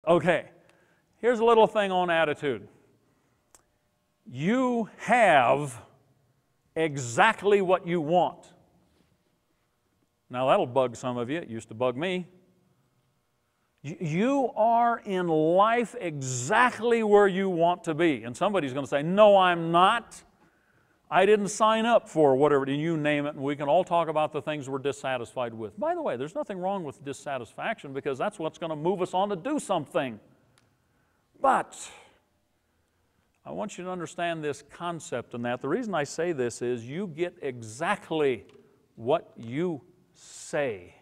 Okay, here's a little thing on attitude. You have exactly what you want. Now that'll bug some of you. It used to bug me. You are in life exactly where you want to be. And somebody's going to say, no, I'm not. I didn't sign up for whatever, you name it, and we can all talk about the things we're dissatisfied with. By the way, there's nothing wrong with dissatisfaction because that's what's going to move us on to do something. But I want you to understand this concept and that. The reason I say this is you get exactly what you say.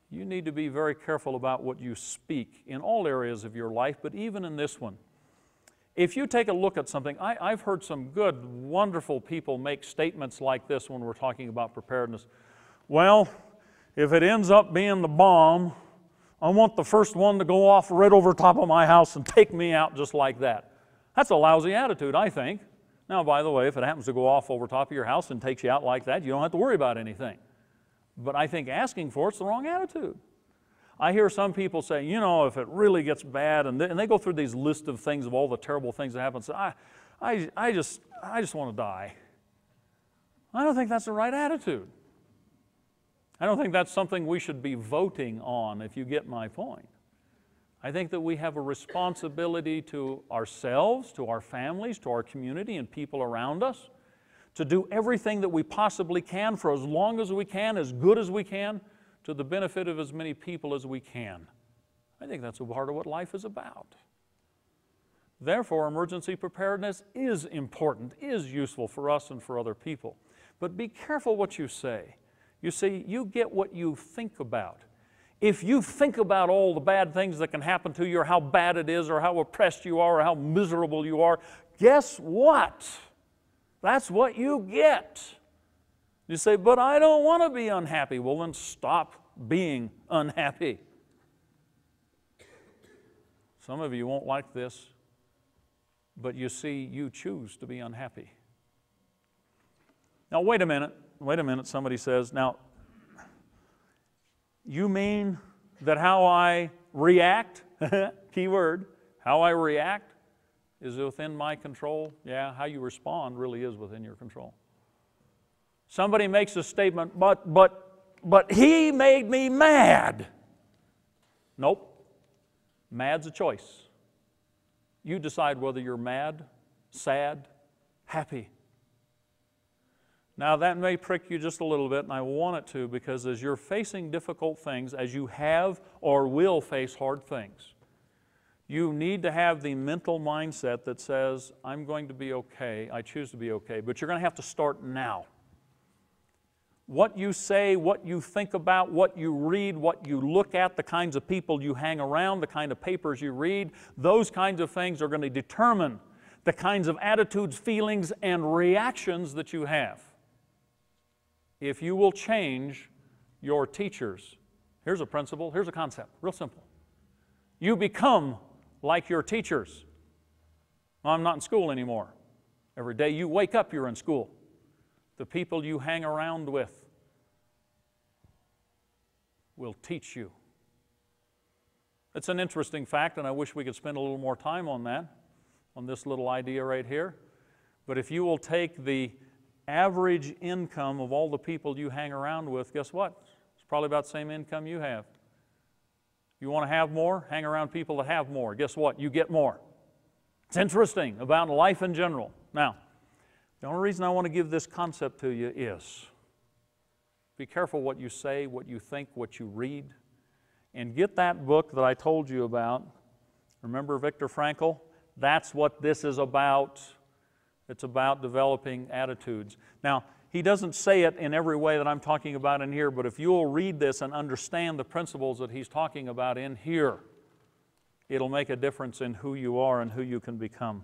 You need to be very careful about what you speak in all areas of your life, but even in this one. If you take a look at something, I've heard some good, wonderful people make statements like this when we're talking about preparedness. Well, if it ends up being the bomb, I want the first one to go off right over top of my house and take me out just like that. That's a lousy attitude, I think. Now, by the way, if it happens to go off over top of your house and takes you out like that, you don't have to worry about anything. But I think asking for it's the wrong attitude. I hear some people say, you know, if it really gets bad, and they go through these lists of things, of all the terrible things that happen, and say, I just want to die. I don't think that's the right attitude. I don't think that's something we should be voting on, if you get my point. I think that we have a responsibility to ourselves, to our families, to our community and people around us, to do everything that we possibly can for as long as we can, as good as we can, to the benefit of as many people as we can. I think that's a part of what life is about. Therefore, emergency preparedness is important, is useful for us and for other people. But be careful what you say. You see, you get what you think about. If you think about all the bad things that can happen to you, or how bad it is, or how oppressed you are, or how miserable you are, guess what? That's what you get. You say, but I don't want to be unhappy. Well, then stop being unhappy. Some of you won't like this, but you see, you choose to be unhappy. Now, wait a minute, somebody says, now, you mean that how I react, key word, how I react is within my control? Yeah, how you respond really is within your control. Somebody makes a statement, but he made me mad. Nope. Mad's a choice. You decide whether you're mad, sad, happy. Now that may prick you just a little bit, and I want it to, because as you're facing difficult things, as you have or will face hard things, you need to have the mental mindset that says, I'm going to be okay, I choose to be okay, but you're going to have to start now. What you say, what you think about, what you read, what you look at, the kinds of people you hang around, the kind of papers you read, those kinds of things are going to determine the kinds of attitudes, feelings, and reactions that you have. If you will change your teachers, here's a principle, here's a concept, real simple. You become like your teachers. Well, I'm not in school anymore. Every day you wake up, you're in school. The people you hang around with will teach you. It's an interesting fact, and I wish we could spend a little more time on that, on this little idea right here. But if you will take the average income of all the people you hang around with, guess what? It's probably about the same income you have. You want to have more? Hang around people that have more. Guess what? You get more. It's interesting about life in general. Now, the only reason I want to give this concept to you is be careful what you say, what you think, what you read, and get that book that I told you about. Remember Viktor Frankl? That's what this is about. It's about developing attitudes. Now, he doesn't say it in every way that I'm talking about in here, but if you'll read this and understand the principles that he's talking about in here, it'll make a difference in who you are and who you can become.